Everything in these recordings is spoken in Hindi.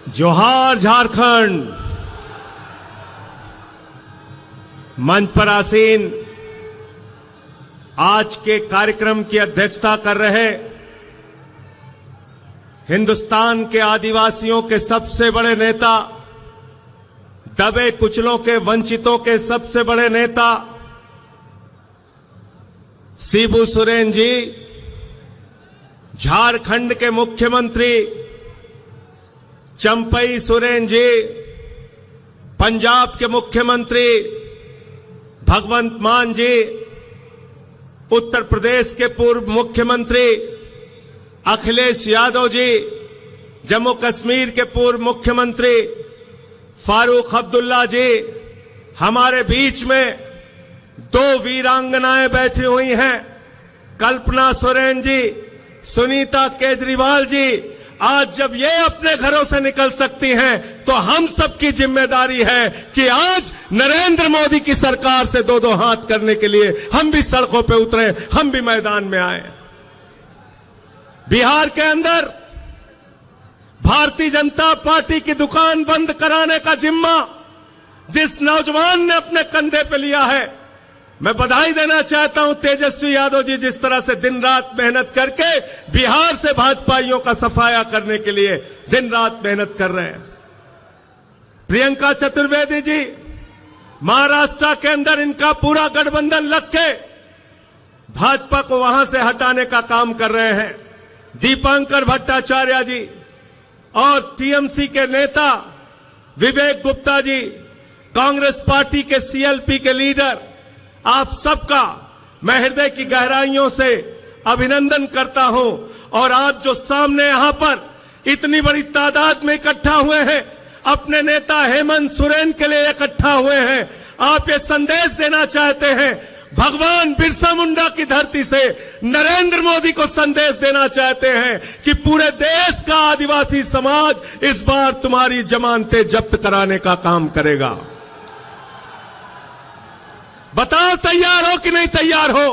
जोहार झारखंड। मंच पर आसीन आज के कार्यक्रम की अध्यक्षता कर रहे हिंदुस्तान के आदिवासियों के सबसे बड़े नेता, दबे कुचलों के वंचितों के सबसे बड़े नेता शिबू सोरेन जी, झारखंड के मुख्यमंत्री चंपई सोरेन जी, पंजाब के मुख्यमंत्री भगवंत मान जी, उत्तर प्रदेश के पूर्व मुख्यमंत्री अखिलेश यादव जी, जम्मू कश्मीर के पूर्व मुख्यमंत्री फारूक अब्दुल्ला जी, हमारे बीच में दो वीरांगनाएं बैठी हुई हैं, कल्पना सोरेन जी, सुनीता केजरीवाल जी। आज जब ये अपने घरों से निकल सकती हैं तो हम सबकी जिम्मेदारी है कि आज नरेंद्र मोदी की सरकार से दो दो हाथ करने के लिए हम भी सड़कों पे उतरे, हम भी मैदान में आए। बिहार के अंदर भारतीय जनता पार्टी की दुकान बंद कराने का जिम्मा जिस नौजवान ने अपने कंधे पे लिया है, मैं बधाई देना चाहता हूं तेजस्वी यादव जी, जिस तरह से दिन रात मेहनत करके बिहार से भाजपाइयों का सफाया करने के लिए दिन रात मेहनत कर रहे हैं। प्रियंका चतुर्वेदी जी महाराष्ट्र के अंदर इनका पूरा गठबंधन लग के भाजपा को वहां से हटाने का काम कर रहे हैं। दीपांकर भट्टाचार्य जी और टीएमसी के नेता विवेक गुप्ता जी, कांग्रेस पार्टी के सीएलपी के लीडर, आप सबका मैं हृदय की गहराइयों से अभिनंदन करता हूं। और आप जो सामने यहां पर इतनी बड़ी तादाद में इकट्ठा हुए हैं, अपने नेता हेमंत सोरेन के लिए इकट्ठा हुए हैं, आप ये संदेश देना चाहते हैं, भगवान बिरसा मुंडा की धरती से नरेंद्र मोदी को संदेश देना चाहते हैं कि पूरे देश का आदिवासी समाज इस बार तुम्हारी जमानतें जब्त कराने का काम करेगा। बताओ तैयार हो कि नहीं तैयार हो?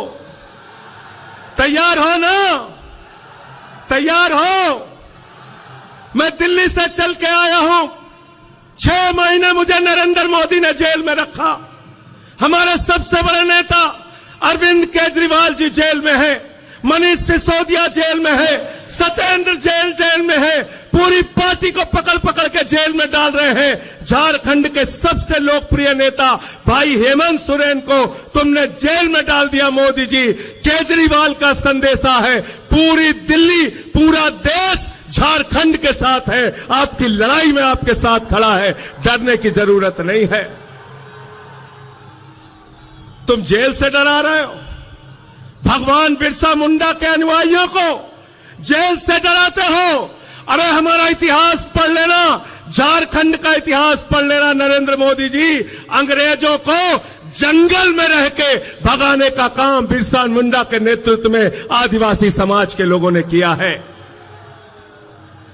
तैयार हो ना? तैयार हो? मैं दिल्ली से चल के आया हूं, 6 महीने मुझे नरेंद्र मोदी ने जेल में रखा। हमारे सबसे बड़े नेता अरविंद केजरीवाल जी जेल में है, मनीष सिसोदिया जेल में है, सत्येंद्र जेल में है, पूरी पार्टी को पकड़ पकड़ के जेल में डाल रहे हैं। झारखंड के सबसे लोकप्रिय नेता भाई हेमंत सोरेन को तुमने जेल में डाल दिया मोदी जी। केजरीवाल का संदेशा है, पूरी दिल्ली, पूरा देश झारखंड के साथ है, आपकी लड़ाई में आपके साथ खड़ा है, डरने की जरूरत नहीं है। तुम जेल से डरा रहे हो, भगवान बिरसा मुंडा के अनुयायियों को जेल से डराते हो। अरे हमारा इतिहास पढ़ लेना, झारखंड का इतिहास पढ़ लेना नरेंद्र मोदी जी। अंग्रेजों को जंगल में रह के भगाने का काम बिरसा मुंडा के नेतृत्व में आदिवासी समाज के लोगों ने किया है।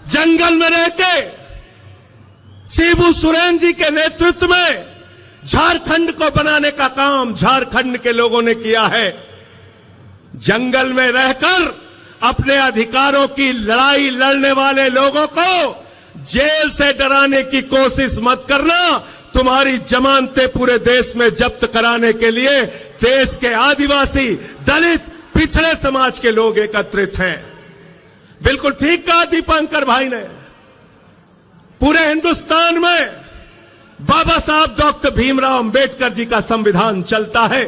जंगल में रह के शिबू सोरेन जी के नेतृत्व में झारखंड को बनाने का काम झारखंड के लोगों ने किया है। जंगल में रहकर अपने अधिकारों की लड़ाई लड़ने वाले लोगों को जेल से डराने की कोशिश मत करना। तुम्हारी जमानतें पूरे देश में जब्त कराने के लिए देश के आदिवासी, दलित, पिछड़े समाज के लोग एकत्रित हैं। बिल्कुल ठीक कहा दीपांकर भाई ने, पूरे हिंदुस्तान में बाबा साहब डॉक्टर भीमराव अंबेडकर जी का संविधान चलता है।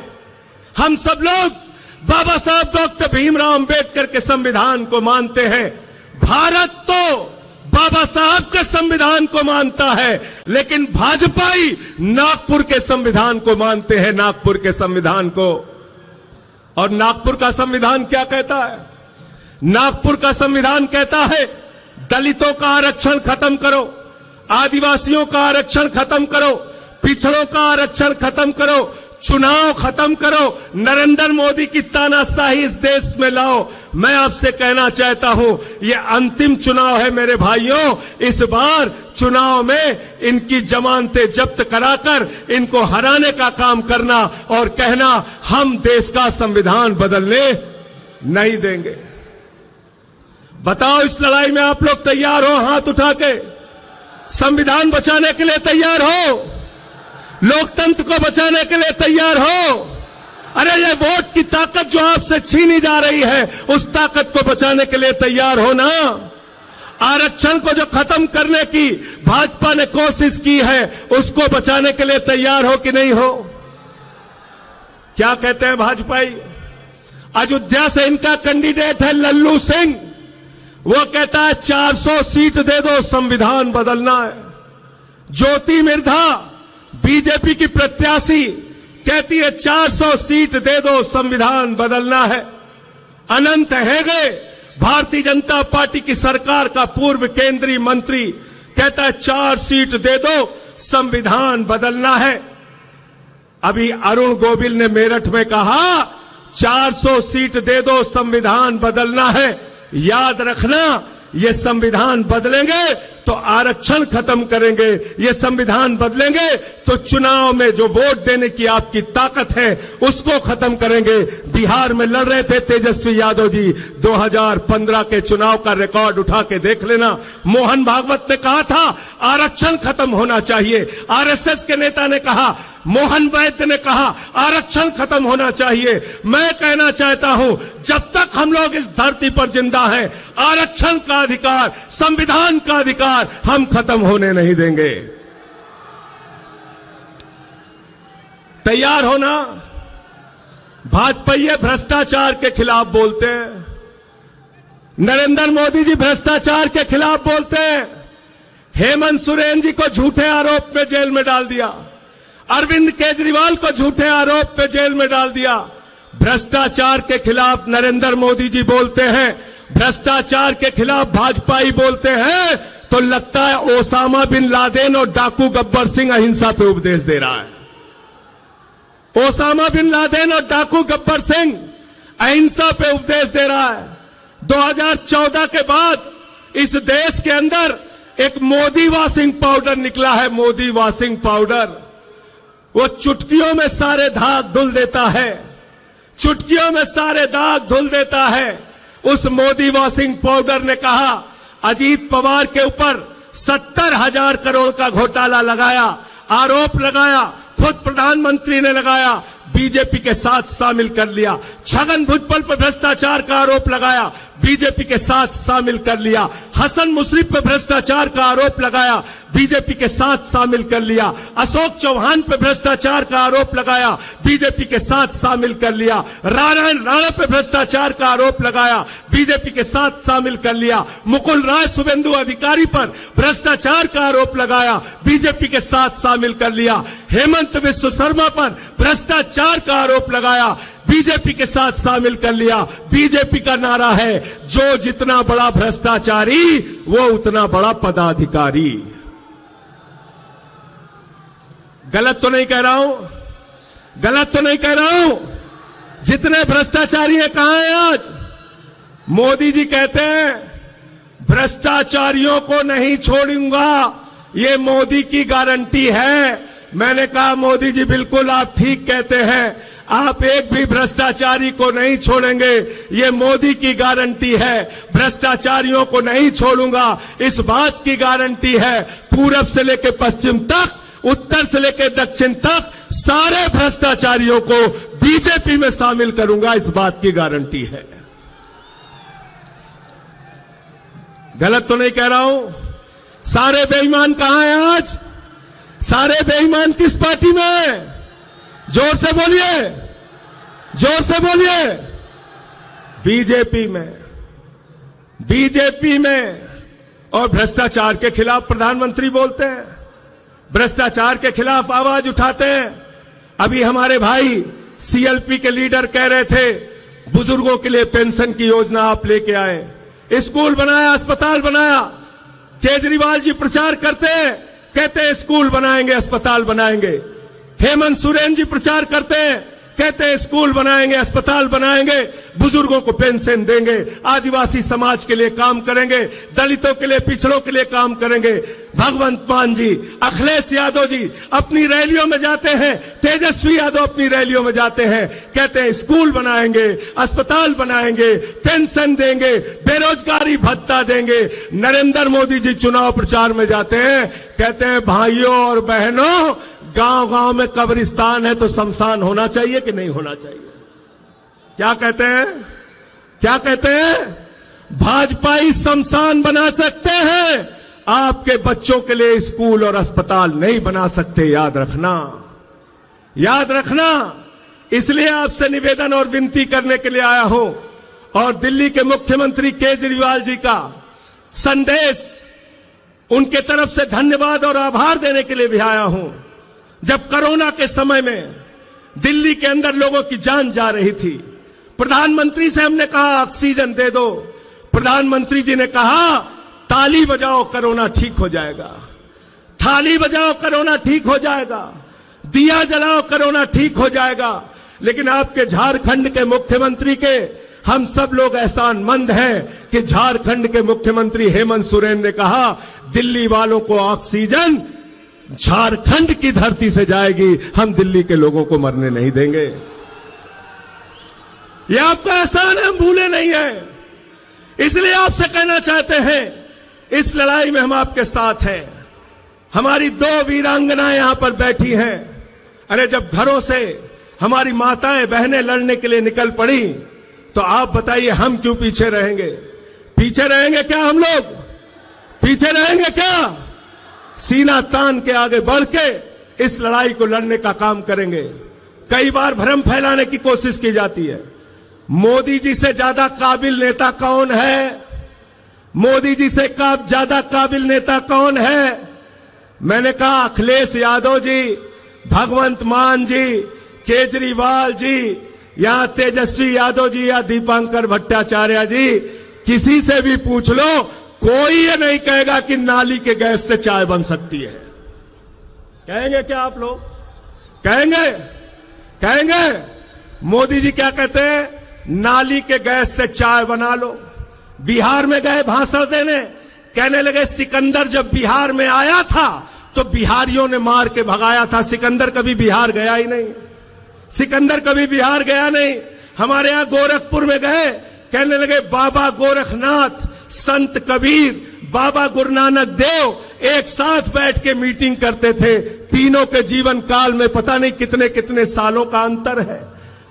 हम सब लोग बाबा साहब डॉक्टर भीमराव अंबेडकर के संविधान को मानते हैं। भारत तो बाबा साहब के संविधान को मानता है, लेकिन भाजपाई नागपुर के संविधान को मानते हैं, नागपुर के संविधान को। और नागपुर का संविधान क्या कहता है? नागपुर का संविधान कहता है दलितों का आरक्षण खत्म करो, आदिवासियों का आरक्षण खत्म करो, पिछड़ों का आरक्षण खत्म करो, चुनाव खत्म करो, नरेंद्र मोदी की तानाशाही इस देश में लाओ। मैं आपसे कहना चाहता हूं, ये अंतिम चुनाव है मेरे भाइयों। इस बार चुनाव में इनकी जमानतें जब्त कराकर इनको हराने का काम करना और कहना हम देश का संविधान बदलने नहीं देंगे। बताओ इस लड़ाई में आप लोग तैयार हो? हाथ उठा के संविधान बचाने के लिए तैयार हो? लोकतंत्र को बचाने के लिए तैयार हो? अरे ये वोट की ताकत जो आपसे छीनी जा रही है, उस ताकत को बचाने के लिए तैयार हो ना? आरक्षण को जो खत्म करने की भाजपा ने कोशिश की है, उसको बचाने के लिए तैयार हो कि नहीं हो? क्या कहते हैं भाजपाई? अयोध्या से इनका कैंडिडेट है लल्लू सिंह। वो कहता है 400 सीट दे दो, संविधान बदलना है। ज्योति मिर्धा बीजेपी की प्रत्याशी कहती है 400 सीट दे दो, संविधान बदलना है। अनंत हेगड़े भारतीय जनता पार्टी की सरकार का पूर्व केंद्रीय मंत्री कहता है 4 सीट दे दो, संविधान बदलना है। अभी अरुण गोविल ने मेरठ में कहा 400 सीट दे दो, संविधान बदलना है। याद रखना, ये संविधान बदलेंगे तो आरक्षण खत्म करेंगे, ये संविधान बदलेंगे तो चुनाव में जो वोट देने की आपकी ताकत है उसको खत्म करेंगे। बिहार में लड़ रहे थे तेजस्वी यादव जी, 2015 के चुनाव का रिकॉर्ड उठा के देख लेना। मोहन भागवत ने कहा था आरक्षण खत्म होना चाहिए। आरएसएस के नेता ने कहा, मोहन वैद्य ने कहा आरक्षण खत्म होना चाहिए। मैं कहना चाहता हूं, जब तक हम लोग इस धरती पर जिंदा हैं, आरक्षण का अधिकार, संविधान का अधिकार हम खत्म होने नहीं देंगे। तैयार होना। भाजपा भ्रष्टाचार के खिलाफ बोलते हैं, नरेंद्र मोदी जी भ्रष्टाचार के खिलाफ बोलते हैं। हेमंत सोरेन जी को झूठे आरोप में जेल में डाल दिया, अरविंद केजरीवाल को झूठे आरोप पे जेल में डाल दिया। भ्रष्टाचार के खिलाफ नरेंद्र मोदी जी बोलते हैं, भ्रष्टाचार के खिलाफ भाजपाई बोलते हैं, तो लगता है ओसामा बिन लादेन और डाकू गब्बर सिंह अहिंसा पे उपदेश दे रहा है। ओसामा बिन लादेन और डाकू गब्बर सिंह अहिंसा पे उपदेश दे रहा है। 2014 के बाद इस देश के अंदर एक मोदी वॉशिंग पाउडर निकला है, मोदी वॉशिंग पाउडर। वो चुटकियों में सारे दाग धुल देता है, चुटकियों में सारे दाग धुल देता है। उस मोदी वॉशिंग पाउडर ने कहा अजीत पवार के ऊपर 70,000 करोड़ का घोटाला लगाया, आरोप लगाया, खुद प्रधानमंत्री ने लगाया, बीजेपी के साथ शामिल कर लिया। छगन भुजबल पर भ्रष्टाचार का आरोप लगाया, बीजेपी के साथ शामिल कर लिया। हसन मुशर्रफ पर भ्रष्टाचार का आरोप लगाया, बीजेपी के साथ शामिल कर लिया। अशोक चौहान पर भ्रष्टाचार का आरोप लगाया, बीजेपी के साथ शामिल कर लिया। नारायण राणा पर भ्रष्टाचार का आरोप लगाया, बीजेपी के साथ शामिल कर लिया। मुकुल राय शुभेंदु अधिकारी पर भ्रष्टाचार का आरोप लगाया, बीजेपी के साथ शामिल कर लिया। हेमंत विश्व शर्मा पर भ्रष्टाचार का आरोप लगाया, बीजेपी के साथ शामिल कर लिया। बीजेपी का नारा है, जो जितना बड़ा भ्रष्टाचारी वो उतना बड़ा पदाधिकारी। गलत तो नहीं कह रहा हूं, गलत तो नहीं कह रहा हूं। जितने भ्रष्टाचारी हैं कहां हैं आज? मोदी जी कहते हैं भ्रष्टाचारियों को नहीं छोड़ूंगा, ये मोदी की गारंटी है। मैंने कहा मोदी जी बिल्कुल आप ठीक कहते हैं, आप एक भी भ्रष्टाचारी को नहीं छोड़ेंगे, ये मोदी की गारंटी है। भ्रष्टाचारियों को नहीं छोड़ूंगा, इस बात की गारंटी है। पूरब से लेकर पश्चिम तक, उत्तर से लेकर दक्षिण तक सारे भ्रष्टाचारियों को बीजेपी में शामिल करूंगा, इस बात की गारंटी है। गलत तो नहीं कह रहा हूं। सारे बेईमान कहां हैं आज? सारे बेईमान किस पार्टी में हैं? जोर से बोलिए, जोर से बोलिए। बीजेपी में, बीजेपी में। और भ्रष्टाचार के खिलाफ प्रधानमंत्री बोलते हैं, भ्रष्टाचार के खिलाफ आवाज उठाते हैं। अभी हमारे भाई सीएलपी के लीडर कह रहे थे बुजुर्गों के लिए पेंशन की योजना आप लेके आए, स्कूल बनाया, अस्पताल बनाया। केजरीवाल जी प्रचार करते हैं, कहते हैं स्कूल बनाएंगे, अस्पताल बनाएंगे। हेमंत सोरेन जी प्रचार करते हैं, कहते हैं स्कूल बनाएंगे, अस्पताल बनाएंगे, बुजुर्गों को पेंशन देंगे, आदिवासी समाज के लिए काम करेंगे, दलितों के लिए, पिछड़ों के लिए काम करेंगे। भगवंत मान जी, अखिलेश यादव जी अपनी रैलियों में जाते हैं, तेजस्वी यादव अपनी रैलियों में जाते हैं, कहते हैं स्कूल बनाएंगे, अस्पताल बनाएंगे, पेंशन देंगे, बेरोजगारी भत्ता देंगे। नरेंद्र मोदी जी चुनाव प्रचार में जाते हैं, कहते हैं भाइयों और बहनों, गांव गांव में कब्रिस्तान है तो शमशान होना चाहिए कि नहीं होना चाहिए? क्या कहते हैं? क्या कहते हैं? भाजपाई शमशान बना सकते हैं, आपके बच्चों के लिए स्कूल और अस्पताल नहीं बना सकते। याद रखना, याद रखना। इसलिए आपसे निवेदन और विनती करने के लिए आया हूं और दिल्ली के मुख्यमंत्री केजरीवाल जी का संदेश, उनके तरफ से धन्यवाद और आभार देने के लिए भी आया हूं। जब कोरोना के समय में दिल्ली के अंदर लोगों की जान जा रही थी, प्रधानमंत्री से हमने कहा ऑक्सीजन दे दो, प्रधानमंत्री जी ने कहा ताली बजाओ कोरोना ठीक हो जाएगा, थाली बजाओ कोरोना ठीक हो जाएगा, दिया जलाओ कोरोना ठीक हो जाएगा। लेकिन आपके झारखंड के मुख्यमंत्री के हम सब लोग एहसानमंद हैं कि झारखंड के मुख्यमंत्री हेमंत सोरेन ने कहा दिल्ली वालों को ऑक्सीजन झारखंड की धरती से जाएगी, हम दिल्ली के लोगों को मरने नहीं देंगे। यह आपका एहसान है, हम भूले नहीं है। इसलिए आपसे कहना चाहते हैं, इस लड़ाई में हम आपके साथ हैं। हमारी 2 वीरांगनाएं यहां पर बैठी हैं। अरे जब घरों से हमारी माताएं बहनें लड़ने के लिए निकल पड़ी, तो आप बताइए हम क्यों पीछे रहेंगे? पीछे रहेंगे क्या? हम लोग पीछे रहेंगे क्या? सीना तान के आगे बढ़ के इस लड़ाई को लड़ने का काम करेंगे। कई बार भ्रम फैलाने की कोशिश की जाती है, मोदी जी से ज्यादा काबिल नेता कौन है? मोदी जी से ज्यादा काबिल नेता कौन है? मैंने कहा अखिलेश यादव जी, भगवंत मान जी, केजरीवाल जी, या तेजस्वी यादव जी, या दीपांकर भट्टाचार्य जी, किसी से भी पूछ लो, कोई ये नहीं कहेगा कि नाली के गैस से चाय बन सकती है। कहेंगे क्या आप लोग? कहेंगे? कहेंगे? मोदी जी क्या कहते हैं? नाली के गैस से चाय बना लो। बिहार में गए भाषण देने, कहने लगे सिकंदर जब बिहार में आया था तो बिहारियों ने मार के भगाया था, सिकंदर कभी बिहार गया ही नहीं, सिकंदर कभी बिहार गया नहीं। हमारे यहां गोरखपुर में गए, कहने लगे बाबा गोरखनाथ, संत कबीर, बाबा गुरु नानक देव एक साथ बैठ के मीटिंग करते थे। तीनों के जीवन काल में पता नहीं कितने कितने सालों का अंतर है।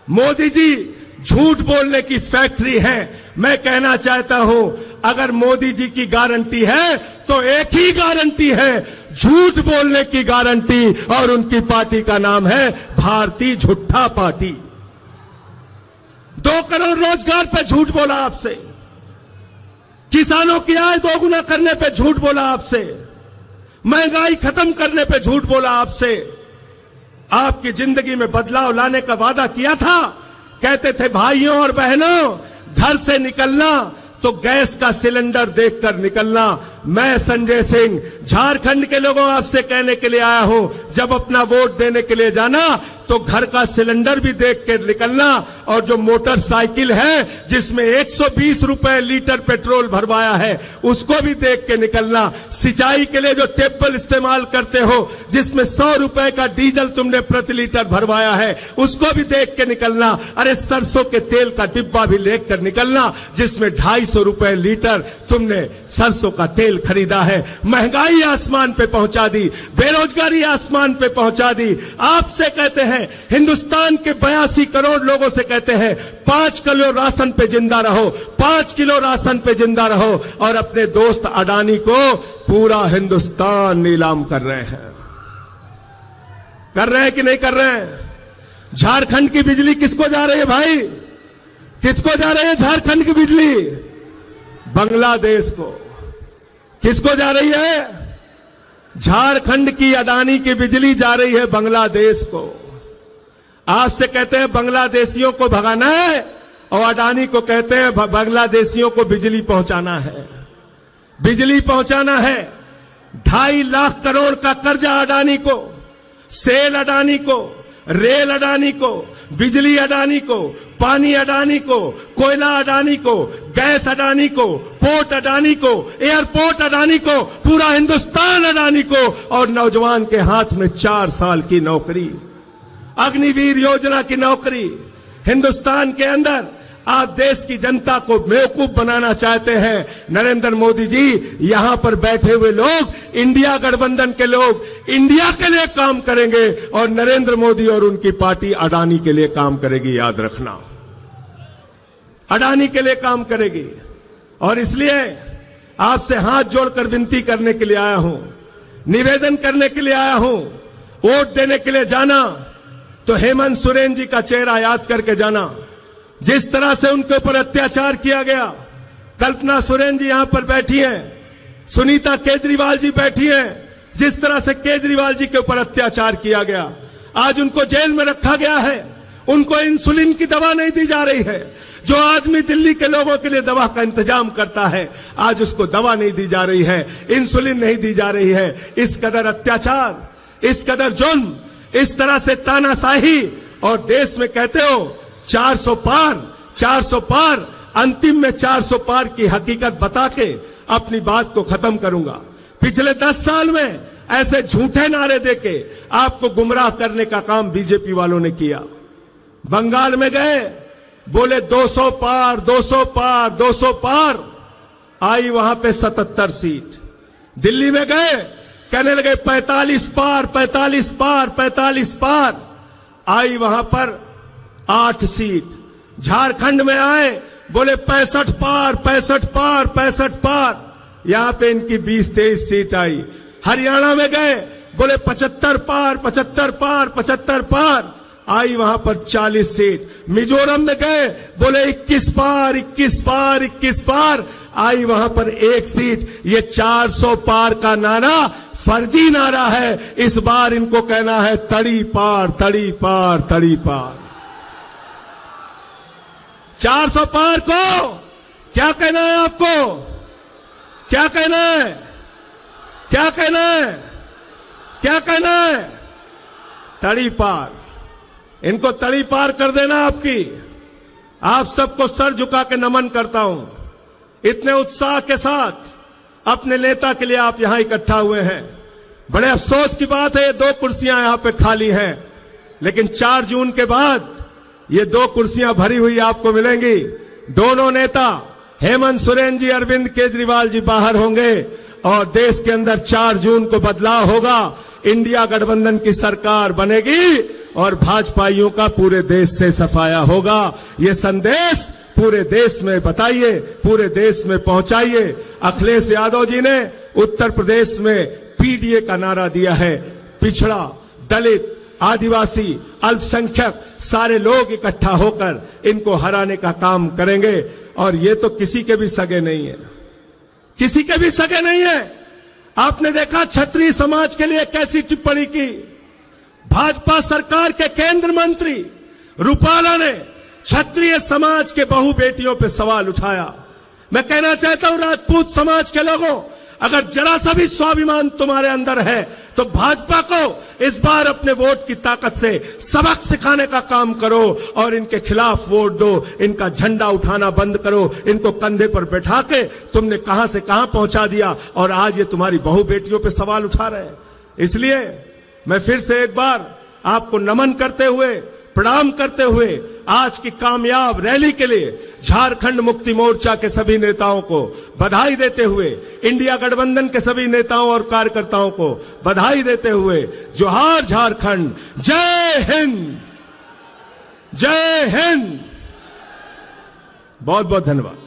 मोदी जी झूठ बोलने की फैक्ट्री है। मैं कहना चाहता हूं, अगर मोदी जी की गारंटी है तो एक ही गारंटी है, झूठ बोलने की गारंटी, और उनकी पार्टी का नाम है भारतीय झूठा पार्टी। 2 करोड़ रोजगार पे झूठ बोला आपसे, किसानों की आय 2 गुना करने पे झूठ बोला आपसे, महंगाई खत्म करने पे झूठ बोला आपसे, आपकी जिंदगी में बदलाव लाने का वादा किया था। कहते थे भाइयों और बहनों, घर से निकलना तो गैस का सिलेंडर देखकर निकलना। मैं संजय सिंह झारखंड के लोगों आपसे कहने के लिए आया हूं, जब अपना वोट देने के लिए जाना तो घर का सिलेंडर भी देख के निकलना, और जो मोटरसाइकिल है जिसमें 120 रुपए लीटर पेट्रोल भरवाया है उसको भी देख के निकलना। सिंचाई के लिए जो टेबल इस्तेमाल करते हो जिसमें 100 रुपए का डीजल तुमने प्रति लीटर भरवाया है उसको भी देख के निकलना। अरे सरसों के तेल का डिब्बा भी लेकर निकलना जिसमें 250 रुपए लीटर तुमने सरसों का तेल खरीदा है। महंगाई आसमान पे पहुंचा दी, बेरोजगारी आसमान पे पहुंचा दी। आपसे कहते हैं, हिंदुस्तान के 82 करोड़ लोगों से कहते हैं 5 किलो राशन पे जिंदा रहो, 5 किलो राशन पे जिंदा रहो, और अपने दोस्त अडानी को पूरा हिंदुस्तान नीलाम कर रहे हैं। कर रहे हैं कि नहीं कर रहे हैं? झारखंड की बिजली किसको जा रही है भाई? किसको जा रही है झारखंड की बिजली? बांग्लादेश को। किसको जा रही है? झारखंड की अडानी की बिजली जा रही है बांग्लादेश को। आपसे कहते हैं बांग्लादेशियों को भगाना है, और अडानी को कहते हैं बांग्लादेशियों को बिजली पहुंचाना है, बिजली पहुंचाना है। 2.5 लाख करोड़ का कर्जा अडानी को, सेल अडानी को, रेल अडानी को, बिजली अडानी को, पानी अडानी को, कोयला अडानी को, गैस अडानी को, पोर्ट अडानी को, एयरपोर्ट अडानी को, पूरा हिंदुस्तान अडानी को, और नौजवान के हाथ में 4 साल की नौकरी, अग्निवीर योजना की नौकरी। हिंदुस्तान के अंदर आप देश की जनता को बेवकूफ बनाना चाहते हैं। नरेंद्र मोदी जी, यहां पर बैठे हुए लोग, इंडिया गठबंधन के लोग इंडिया के लिए काम करेंगे और नरेंद्र मोदी और उनकी पार्टी अडानी के लिए काम करेगी। याद रखना, अडानी के लिए काम करेगी। और इसलिए आपसे हाथ जोड़कर विनती करने के लिए आया हूं, निवेदन करने के लिए आया हूं। वोट देने के लिए जाना तो हेमंत सोरेन जी का चेहरा याद करके जाना। जिस तरह से उनके ऊपर अत्याचार किया गया, कल्पना सोरेन जी यहां पर बैठी हैं, सुनीता केजरीवाल जी बैठी हैं, जिस तरह से केजरीवाल जी के ऊपर अत्याचार किया गया, आज उनको जेल में रखा गया है। उनको इंसुलिन की दवा नहीं दी जा रही है। जो आदमी दिल्ली के लोगों के लिए दवा का इंतजाम करता है, आज उसको दवा नहीं दी जा रही है, इंसुलिन नहीं दी जा रही है। इस कदर अत्याचार, इस कदर जुल्म, इस तरह से तानाशाही, और देश में कहते हो 400 पार, 400 पार, अंतिम में 400 पार की हकीकत बता के अपनी बात को खत्म करूंगा। पिछले 10 साल में ऐसे झूठे नारे देके आपको गुमराह करने का काम बीजेपी वालों ने किया। बंगाल में गए, बोले 200 पार, 200 पार, 200 पार, आई वहां पे 77 सीट। दिल्ली में गए, कहने लगे 45 पार, 45 पार, 45 पार, आई वहां पर 8 सीट। झारखंड में आए, बोले 65 पार, 65 पार, 65 पार, यहां पे इनकी 20-23 सीट आई। हरियाणा में गए, बोले 75 पार, 75 पार, 75 पार, आई वहां पर 40 सीट। मिजोरम में गए, बोले 21 पार, 21 पार, 21 पार, आई वहां पर 1 सीट। ये 400 पार का नारा फर्जी नारा है। इस बार इनको कहना है तड़ी पार, तड़ी पार, तड़ी पार। 400 पार को क्या कहना है आपको? क्या कहना है? क्या कहना है? क्या कहना है? तड़ी पार। इनको तड़ी पार कर देना आपकी। आप सबको सर झुका के नमन करता हूं। इतने उत्साह के साथ अपने नेता के लिए आप यहां इकट्ठा हुए हैं। बड़े अफसोस की बात है, ये 2 कुर्सियां यहां पे खाली हैं, लेकिन 4 जून के बाद ये 2 कुर्सियां भरी हुई आपको मिलेंगी। दोनों नेता हेमंत सोरेन जी, अरविंद केजरीवाल जी बाहर होंगे और देश के अंदर 4 जून को बदलाव होगा। इंडिया गठबंधन की सरकार बनेगी और भाजपाइयों का पूरे देश से सफाया होगा। ये संदेश पूरे देश में बताइए, पूरे देश में पहुंचाइए। अखिलेश यादव जी ने उत्तर प्रदेश में पीडीए का नारा दिया है। पिछड़ा, दलित, आदिवासी, अल्पसंख्यक सारे लोग इकट्ठा होकर इनको हराने का काम करेंगे। और ये तो किसी के भी सगे नहीं है, किसी के भी सगे नहीं है। आपने देखा क्षत्रिय समाज के लिए कैसी टिप्पणी की। भाजपा सरकार के केंद्र मंत्री रूपाला ने क्षत्रिय समाज के बहु बेटियों पर सवाल उठाया। मैं कहना चाहता हूं राजपूत समाज के लोगों, अगर जरा सा भी स्वाभिमान तुम्हारे अंदर है तो भाजपा को इस बार अपने वोट की ताकत से सबक सिखाने का काम करो और इनके खिलाफ वोट दो। इनका झंडा उठाना बंद करो। इनको कंधे पर बैठा के तुमने कहां से कहां पहुंचा दिया और आज ये तुम्हारी बहु बेटियों पे सवाल उठा रहे हैं। इसलिए मैं फिर से एक बार आपको नमन करते हुए, प्रणाम करते हुए आज की कामयाब रैली के लिए झारखंड मुक्ति मोर्चा के सभी नेताओं को बधाई देते हुए, इंडिया गठबंधन के सभी नेताओं और कार्यकर्ताओं को बधाई देते हुए, जोहार झारखंड, जय हिंद, जय हिंद। बहुत बहुत धन्यवाद।